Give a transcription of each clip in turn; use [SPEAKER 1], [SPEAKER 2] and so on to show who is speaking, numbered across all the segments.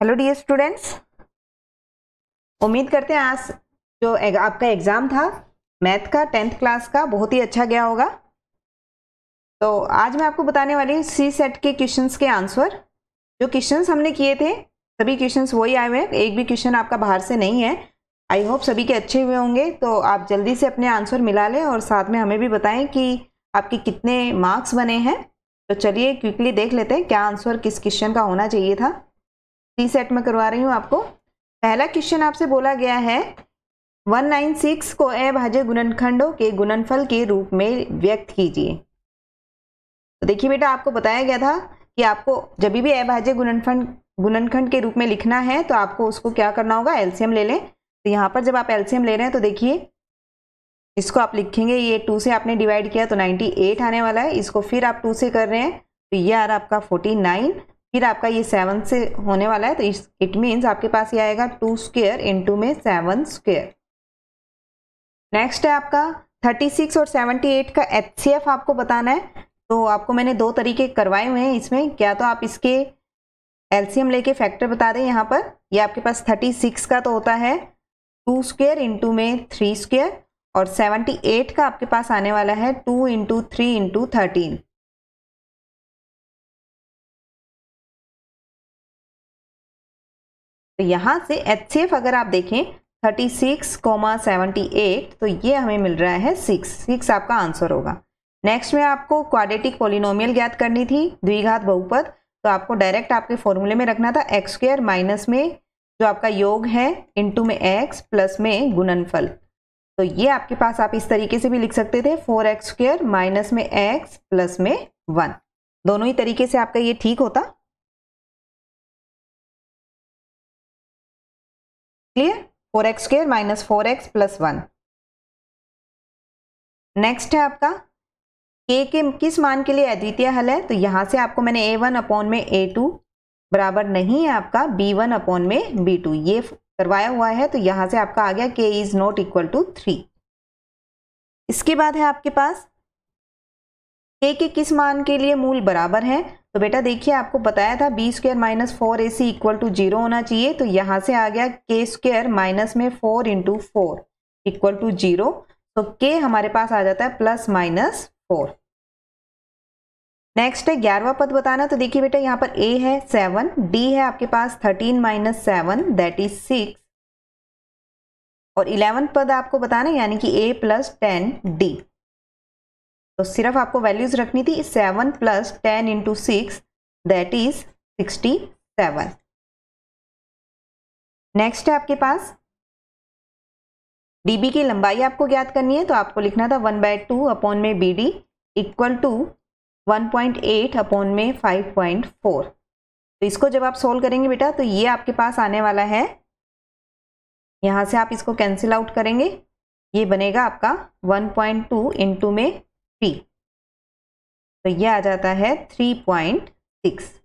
[SPEAKER 1] Hello dear students, उम्मीद करते हैं आज जो आपका एग्ज़ाम था मैथ का 10th क्लास का बहुत ही अच्छा गया होगा। तो आज मैं आपको बताने वाली हूँ सी सेट के क्वेश्चंस के आंसर। जो क्वेश्चंस हमने किए थे सभी क्वेश्चंस वही आए हुए हैं, एक भी क्वेश्चन आपका बाहर से नहीं है। आई होप सभी के अच्छे हुए होंगे। तो आप जल्दी से अपने आंसर मिला लें और साथ में हमें भी बताएं कि आपके कितने मार्क्स बने हैं। तो चलिए क्विकली देख लेते हैं क्या आंसर किस क्वेश्चन का होना चाहिए था। सी सेट में करवा रही हूँ आपको। पहला क्वेश्चन आपसे बोला गया है 196 को अभाज्य गुणनखंडों के गुणनफल के रूप में व्यक्त कीजिए। तो देखिए बेटा, आपको बताया गया था कि आपको जब भी अभाज्य गुणनखंड के रूप में लिखना है तो आपको उसको क्या करना होगा, एलसीएम ले लें। तो यहाँ पर जब आप एलसीएम ले रहे हैं तो देखिए इसको आप लिखेंगे, ये 2 से आपने डिवाइड किया तो 98 आने वाला है। इसको फिर आप 2 से कर रहे हैं तो ये आ रहा आपका 49, फिर आपका ये 7 से होने वाला है तो इट मीन्स आपके पास ये आएगा 2 स्क्वायर इंटू में 7 स्क्वायर। नेक्स्ट है आपका 36 और 78 का एचसीएफ आपको बताना है। तो आपको मैंने 2 तरीके करवाए हुए हैं इसमें, क्या तो आप इसके एलसीएम लेके फैक्टर बता दें। यहाँ पर ये आपके पास 36 का तो होता है 2 स्क्वायर इंटू में 3 स्क्वायर और 78 का आपके पास आने वाला है 2 इंटू 3 इंटू 13। तो यहाँ से एचसीएफ अगर आप देखें 36,78 तो ये हमें मिल रहा है 6 आपका आंसर होगा। नेक्स्ट में आपको क्वाड्रेटिक पॉलिनोमियल ज्ञात करनी थी, द्विघात बहुपद। तो आपको डायरेक्ट आपके फॉर्मूले में रखना था एक्स स्क्वायर माइनस में जो आपका योग है इंटू में एक्स प्लस में गुणनफल। तो ये आपके पास आप इस तरीके से भी लिख सकते थे 4x स्क्वायर माइनस में x प्लस में 1। दोनों ही तरीके से आपका ये ठीक होता। Clear? 4x square minus 4x plus 1। Next है आपका k के किस मान के लिए अद्वितीय हल है। तो यहां से आपको मैंने a1 अपॉन में a2 बराबर नहीं है आपका b1 अपॉन में b2 ये करवाया हुआ है। तो यहां से आपका आ गया k is not equal to 3। इसके बाद है आपके पास k के किस मान के लिए मूल बराबर है। तो बेटा देखिए, आपको बताया था b square minus 4ac equal to 0 होना चाहिए। तो यहां से आ गया k स्क्वायर माइनस में 4 इंटू 4 इक्वल टू 0। तो k हमारे पास आ जाता है प्लस माइनस 4। नेक्स्ट है 11वां पद बताना। तो देखिए बेटा, यहाँ पर a है 7, d है आपके पास 13 माइनस 7 दैट इज 6 और 11 पद आपको बताना यानी कि a प्लस 10d। तो सिर्फ आपको वैल्यूज रखनी थी 7 plus 10 into 6 that is 67। Next है आपके पास db की लंबाई आपको ज्ञात करनी है। तो आपको लिखना था 1/2 अपॉन में bd इक्वल टू 1.8 अपॉन में 5.4। तो इसको जब आप सोल्व करेंगे बेटा तो ये आपके पास आने वाला है, यहां से आप इसको कैंसिल आउट करेंगे, ये बनेगा आपका 1.2 इंटू में 3 तो ये आ जाता है 3.6।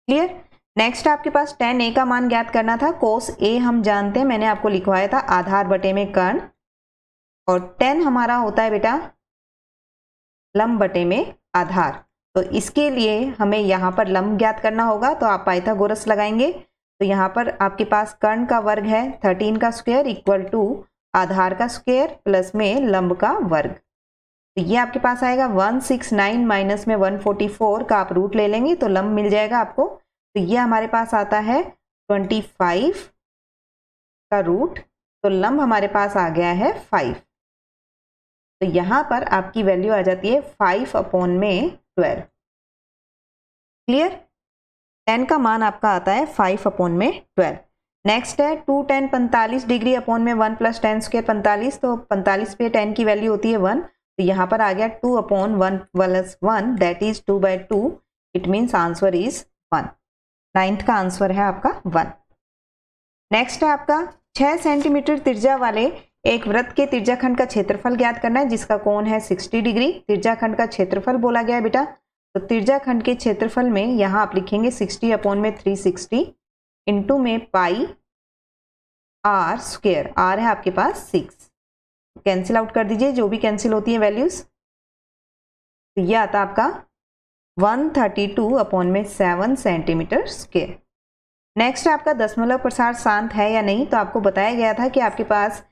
[SPEAKER 1] क्लियर? नेक्स्ट आपके पास tan a का मान ज्ञात करना था। cos a हम जानते हैं, मैंने आपको लिखवाया था आधार बटे में कर्ण और tan हमारा होता है बेटा लंब बटे में आधार। तो इसके लिए हमें यहाँ पर लंब ज्ञात करना होगा। तो आप पाइथागोरस लगाएंगे। तो यहाँ पर आपके पास कर्ण का वर्ग है 13 का स्क्वायर इक्वल टू आधार का स्क्वायर प्लस में लंब का वर्ग। तो ये आपके पास आएगा 169 माइनस में 144 का आप रूट ले लेंगे तो लंब मिल जाएगा आपको। तो ये हमारे पास आता है 25 का रूट, तो लंब हमारे पास आ गया है 5। तो यहां पर आपकी वैल्यू आ जाती है 5 अपॉन में 12। क्लियर? 10 का मान आपका आता है 5 अपॉन में 12। नेक्स्ट है 2 tan 45 डिग्री अपॉन में 1 प्लस tan स्क्वायर 45। तो 45 पे 10 की वैल्यू होती है 1। तो यहाँ पर आ गया 2 upon 1 plus 1 that is 2/2। It means answer is 1। 9th का आंसर है आपका 1। नेक्स्ट है आपका 6 सेंटीमीटर त्रिज्या वाले एक वृत्त के त्रिज्याखंड का क्षेत्रफल ज्ञात करना है जिसका कोण है 60 डिग्री। त्रिज्याखंड का क्षेत्रफल बोला गया है बेटा। तो त्रिज्याखंड के क्षेत्रफल में यहाँ आप लिखेंगे 60 अपॉन में 360 इंटू में पाई r स्क्वायर। r है आपके पास 6, कैंसिल आउट कर दीजिए जो भी कैंसिल होती है वैल्यूज। तो ये आता आपका 132/7 सेंटीमीटर स्क्वायर। नेक्स्ट है आपका दशमलव प्रसार शांत है या नहीं। तो आपको बताया गया था कि आपके पास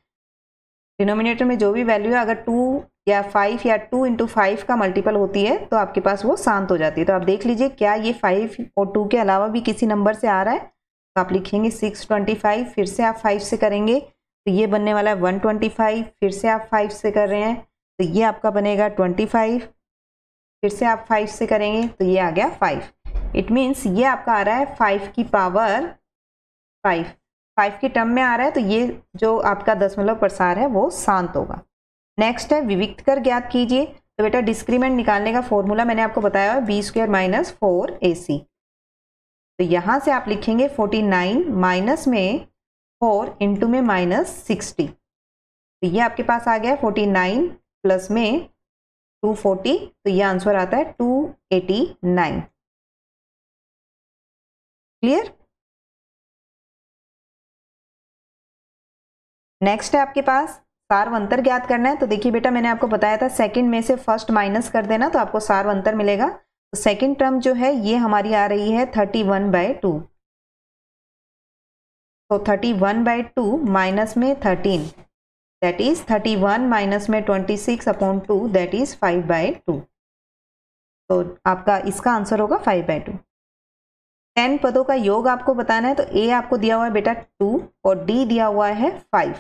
[SPEAKER 1] डिनोमिनेटर में जो भी वैल्यू है, अगर 2 या 5 या 2 × 5 का मल्टीपल होती है तो आपके पास वो शांत हो जाती है। तो आप देख लीजिए क्या ये 5 और 2 के अलावा भी किसी नंबर से आ रहा है। तो आप लिखेंगे 625, फिर से आप 5 से करेंगे तो ये बनने वाला है 125, फिर से आप 5 से कर रहे हैं तो ये आपका बनेगा 25, फिर से आप 5 से करेंगे तो ये आ गया 5। इट मीन्स ये आपका आ रहा है 5 की पावर 5 की टर्म में आ रहा है। तो ये जो आपका दशमलव प्रसार है वो शांत होगा। नेक्स्ट है विविक्त कर ज्ञात कीजिए। तो बेटा डिस्क्रीमेंट निकालने का फॉर्मूला मैंने आपको बताया है b² - 4ac। तो यहाँ से आप लिखेंगे 49 माइनस में 4 इंटू में -60। तो ये आपके पास आ गया 49 प्लस में 240, तो ये आंसर आता है 289। क्लियर। नेक्स्ट है आपके पास सार्वंतर ज्ञात करना है। तो देखिए बेटा मैंने आपको बताया था सेकंड में से फर्स्ट माइनस कर देना तो आपको सार्वंतर मिलेगा। तो सेकंड टर्म जो है ये हमारी आ रही है 31/2। तो 31/2 माइनस में 13 दैट इज 31 माइनस में 26/2 दैट इज 5/2। तो आपका इसका आंसर होगा 5/2। 10 पदों का योग आपको बताना है। तो ए आपको दिया हुआ है बेटा 2 और डी दिया हुआ है 5।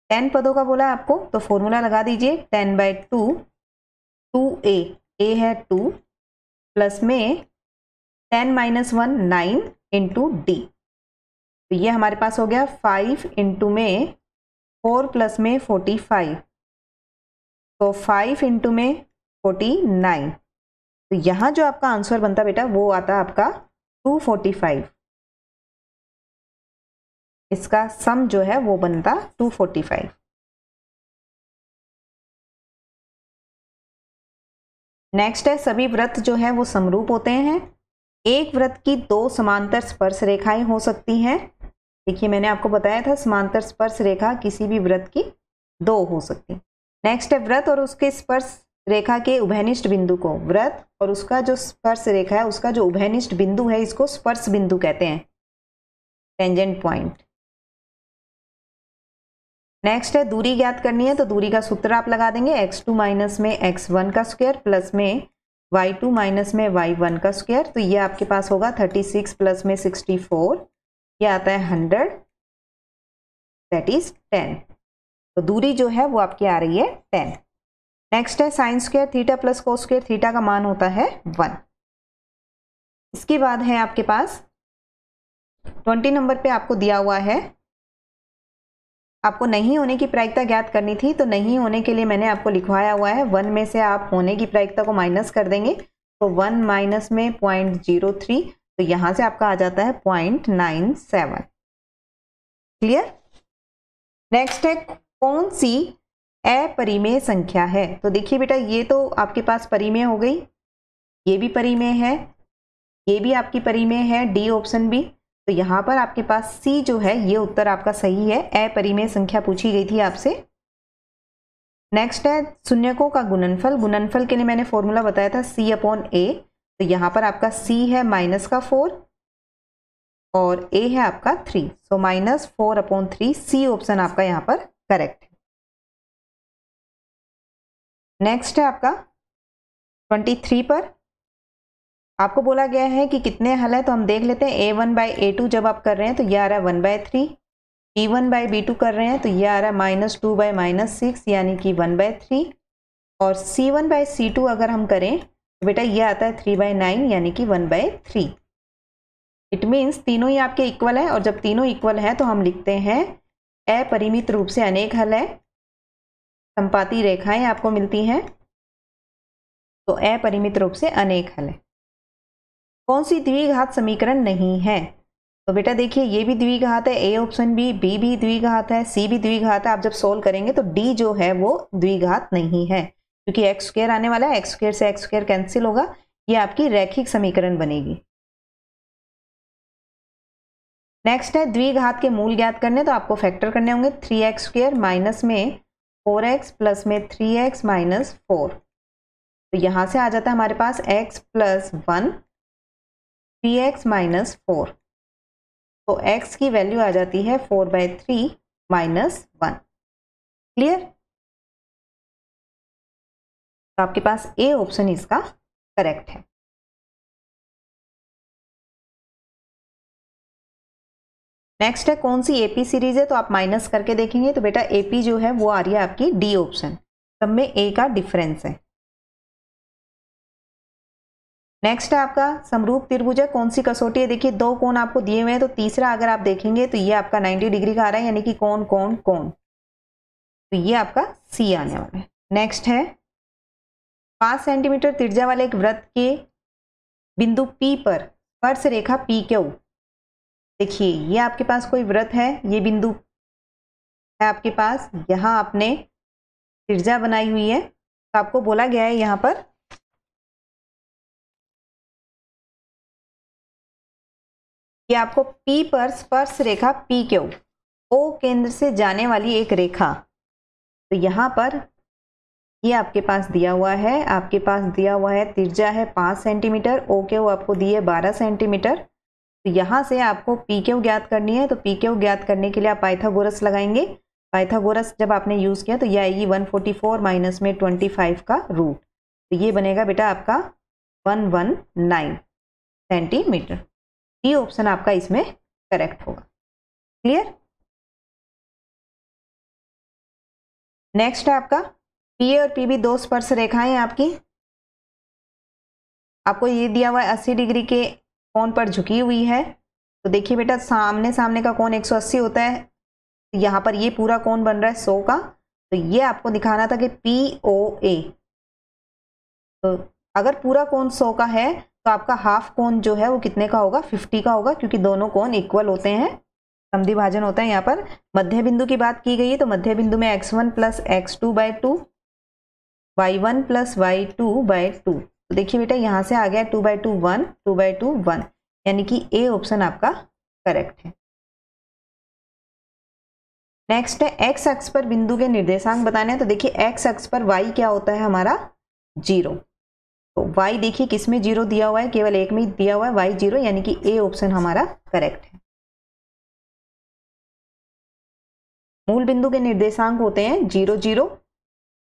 [SPEAKER 1] 10 पदों का बोला आपको तो फॉर्मूला लगा दीजिए 10/2 2a, a है 2 प्लस में 10 - 1 9 इंटू डी। तो ये हमारे पास हो गया 5 इंटू में 4 प्लस में 45, तो 5 इंटू में 49। तो यहाँ जो आपका आंसर बनता बेटा वो आता आपका 245। इसका सम जो है वो बनता 245। नेक्स्ट है सभी वृत्त जो है वो समरूप होते हैं। एक वृत्त की 2 समांतर स्पर्श रेखाएं हो सकती हैं। देखिए मैंने आपको बताया था समांतर स्पर्श रेखा किसी भी वृत्त की 2 हो सकती। नेक्स्ट है वृत्त और उसके स्पर्श रेखा के उभयनिष्ठ बिंदु को, वृत्त और उसका जो स्पर्श रेखा है उसका जो उभयनिष्ठ बिंदु है इसको स्पर्श बिंदु कहते हैं, टेंजेंट पॉइंट। नेक्स्ट है दूरी ज्ञात करनी है। तो दूरी का सूत्र आप लगा देंगे x2 माइनस में x1 का स्क्वायर प्लस में y2 माइनस में y1 का स्क्वायर। तो ये आपके पास होगा 36 प्लस में 64, ये आता है 100 दैट इज 10। तो दूरी जो है वो आपकी आ रही है 10। नेक्स्ट है sine square theta plus cos square theta का मान होता है 1। इसके बाद है आपके पास 20 नंबर पे आपको दिया हुआ है, आपको नहीं होने की प्रायिकता ज्ञात करनी थी। तो नहीं होने के लिए मैंने आपको लिखवाया हुआ है 1 में से आप होने की प्रायिकता को माइनस कर देंगे। तो 1 माइनस में 0.03, तो यहाँ से आपका आ जाता है 0.97। क्लियर। नेक्स्ट है कौन सी अपरिमेय संख्या है। तो देखिए बेटा ये तो आपके पास परिमेय हो गई, ये भी परिमेय है, ये भी आपकी परिमेय है, डी ऑप्शन भी। तो यहाँ पर आपके पास सी जो है ये उत्तर आपका सही है, अपरिमेय संख्या पूछी गई थी आपसे। नेक्स्ट है शून्यकों का गुणनफल। गुणनफल के लिए मैंने फॉर्मूला बताया था C/A। तो यहाँ पर आपका C है -4 और A है आपका 3, सो -4/3 C ऑप्शन आपका यहाँ पर करेक्ट है। नेक्स्ट है आपका 23 पर आपको बोला गया है कि कितने हल है। तो हम देख लेते हैं A1/A2 जब आप कर रहे हैं तो ये आ रहा है 1/3, B1/B2 कर रहे हैं तो ये आ रहा है -2/-6 यानी कि 1/3, और C1/C2 अगर हम करें तो बेटा ये आता है 3/9 यानी कि 1/3। इट मीन्स तीनों ही आपके इक्वल है, और जब तीनों इक्वल है तो हम लिखते हैं अपरिमित रूप से अनेक हल है, संपाती रेखाएं आपको मिलती हैं, तो अपरिमित रूप से अनेक हल है। कौन सी द्विघात समीकरण नहीं है। तो बेटा देखिए ये भी द्विघात है, ए ऑप्शन बी भी द्विघात है, सी भी द्विघात है। आप जब सोल्व करेंगे तो डी जो है वो द्विघात नहीं है, क्योंकि एक्स स्क्वायर आने वाला है, एक्स स्क्वायर से एक्स स्क्वायर कैंसिल होगा, ये आपकी रैखिक समीकरण बनेगी। नेक्स्ट है द्विघात के मूल ज्ञात करने। तो आपको फैक्टर करने होंगे 3x² माइनस में 4x प्लस में 3x - 4। तो तो यहाँ से आ जाता है हमारे पास x + 1 3x - 4। तो x की वैल्यू आ जाती है 4/3 - 1। क्लियर? तो आपके पास ए ऑप्शन इसका करेक्ट है। नेक्स्ट है कौन सी एपी सीरीज है, तो आप माइनस करके देखेंगे तो बेटा एपी जो है वो आ रही है आपकी डी ऑप्शन, सब में ए का डिफरेंस है। नेक्स्ट है आपका समरूप त्रिभुज है, कौन सी कसौटी है, देखिए दो कोण आपको दिए हुए हैं, तो तीसरा अगर आप देखेंगे तो ये आपका 90 डिग्री का आ रहा है, यानी कि कोण कोण कोण, तो ये आपका सी आने वाला है। नेक्स्ट है 5 सेंटीमीटर त्रिज्या वाले एक वृत्त के बिंदु P पर स्पर्श रेखा PQ, देखिए ये आपके पास कोई वृत्त है, ये बिंदु है आपके पास, यहां आपने त्रिज्या बनाई हुई है, तो आपको बोला गया है यहां पर कि आपको P पर स्पर्श रेखा PQ O केंद्र से जाने वाली एक रेखा, तो यहां पर ये आपके पास दिया हुआ है, आपके पास दिया हुआ है त्रिज्या है 5 सेंटीमीटर, OQ आपको दी है 12 सेंटीमीटर। तो यहाँ से आपको PQ ज्ञात करनी है, तो PQ ज्ञात करने के लिए आप पाइथागोरस लगाएंगे। पाइथागोरस जब आपने यूज़ किया तो ये आएगी 144 माइनस में 25 का रूट, तो ये बनेगा बेटा आपका 119 सेंटीमीटर। ये ऑप्शन आपका इसमें करेक्ट होगा। क्लियर? नेक्स्ट है आपका पी और PB दो स्पर्श रेखाएं आपकी, आपको ये दिया हुआ है 80 डिग्री के कोण पर झुकी हुई है, तो देखिए बेटा सामने सामने का कोण 180 होता है, यहाँ पर ये पूरा कोण बन रहा है 100 का, तो ये आपको दिखाना था कि POA, तो अगर पूरा कोण 100 का है तो आपका हाफ कोण जो है वो कितने का होगा, 50 का होगा, क्योंकि दोनों कोण इक्वल होते हैं, समद्वि भाजन होता है। यहाँ पर मध्य बिंदु की बात की गई है, तो मध्य बिंदु में x1 + x2/2 y1 + y2/2, तो देखिए बेटा यहाँ से आ गया 2/2 1 2/2 1, यानी कि ए ऑप्शन आपका करेक्ट है। नेक्स्ट है x अक्ष पर बिंदु के निर्देशांक बताने हैं, तो देखिए x अक्ष पर y क्या होता है हमारा 0, तो y देखिए किस में 0 दिया हुआ है, केवल एक में दिया हुआ है y 0, यानी कि ए ऑप्शन हमारा करेक्ट है। मूल बिंदु के निर्देशांक होते हैं 0 0,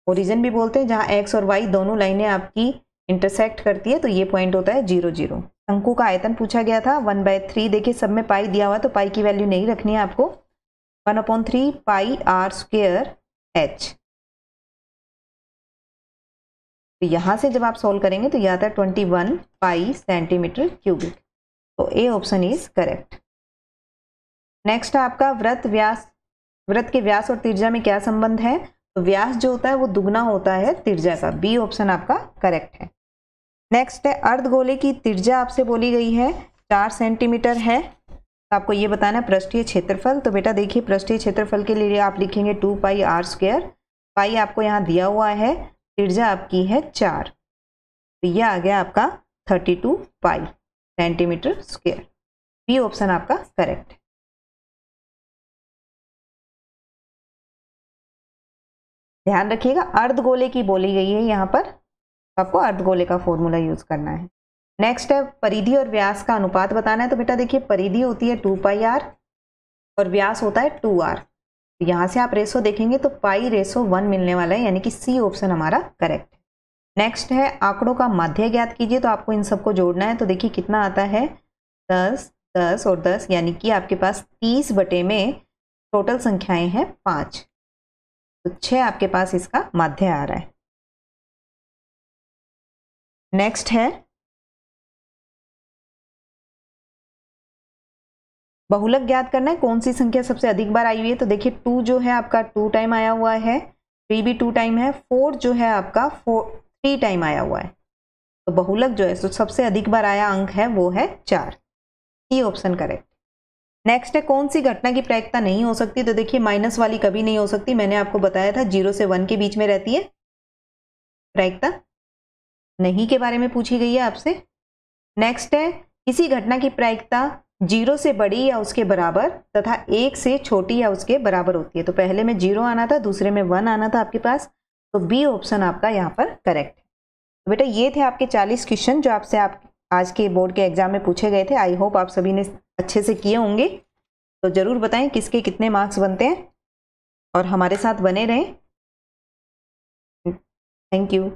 [SPEAKER 1] ओरिजिन भी बोलते हैं, जहां x और y दोनों लाइनें आपकी इंटरसेक्ट करती है, तो ये पॉइंट होता है 0 0। शंकु का आयतन पूछा गया था 1/3, देखिए सब में पाई दिया हुआ है, तो पाई की वैल्यू नहीं रखनी है आपको, 1/3 पाई r² h, तो यहां से जब आप सोल्व करेंगे तो यह आता है 21 पाई सेंटीमीटर क्यूबिक, तो A option is correct. Next है आपका वृत्त के व्यास और त्रिज्या में क्या संबंध है, तो व्यास जो होता है वो दुगना होता है त्रिज्या का, बी ऑप्शन आपका करेक्ट है। नेक्स्ट है अर्धगोले की त्रिज्या आपसे बोली गई है 4 सेंटीमीटर है, तो आपको ये बताना है पृष्ठीय क्षेत्रफल, तो बेटा देखिए पृष्ठीय क्षेत्रफल के लिए आप लिखेंगे 2 पाई r², पाई आपको यहाँ दिया हुआ है, त्रिज्या आपकी है 4, तो ये आ गया आपका 32 pi centimetre square, B option आपका करेक्ट है। ध्यान रखिएगा अर्धगोले की बोली गई है यहाँ पर, आपको अर्धगोले का फॉर्मूला यूज करना है। नेक्स्ट है परिधि और व्यास का अनुपात बताना है, तो बेटा देखिए परिधि होती है 2 पाई r और व्यास होता है 2r, तो यहाँ से आप रेशो देखेंगे तो π/1 मिलने वाला है, यानी कि सी ऑप्शन हमारा करेक्ट है। नेक्स्ट है आंकड़ों का माध्य ज्ञात कीजिए, तो आपको इन सबको जोड़ना है, तो देखिए कितना आता है 10 10 और 10, यानी कि आपके पास 30 बटे में टोटल संख्याएं हैं 5, तो 6 आपके पास इसका माध्य आ रहा है। नेक्स्ट है बहुलक ज्ञात करना है, कौन सी संख्या सबसे अधिक बार आई हुई है, तो देखिए 2 जो है आपका 2 टाइम आया हुआ है, 3 भी 2 टाइम है, 4 जो है आपका 3 टाइम आया हुआ है, तो बहुलक जो है तो सबसे अधिक बार आया अंक है वो है 4, सी ऑप्शन करेक्ट। नेक्स्ट है कौन सी घटना की प्रायिकता नहीं हो सकती, तो देखिए माइनस वाली कभी नहीं हो सकती, मैंने आपको बताया था 0 से 1 के बीच में रहती है प्रायिकता, नहीं के बारे में पूछी गई है आपसे। नेक्स्ट है किसी घटना की प्रायिकता 0 से बड़ी या उसके बराबर तथा 1 से छोटी या उसके बराबर होती है, तो पहले में 0 आना था, दूसरे में 1 आना था आपके पास, तो बी ऑप्शन आपका यहाँ पर करेक्ट है। तो बेटा ये थे आपके 40 क्वेश्चन जो आपसे आज के बोर्ड के एग्जाम में पूछे गए थे। आई होप आप सभी ने अच्छे से किए होंगे। तो ज़रूर बताएं किसके कितने मार्क्स बनते हैं और हमारे साथ बने रहें। Thank you.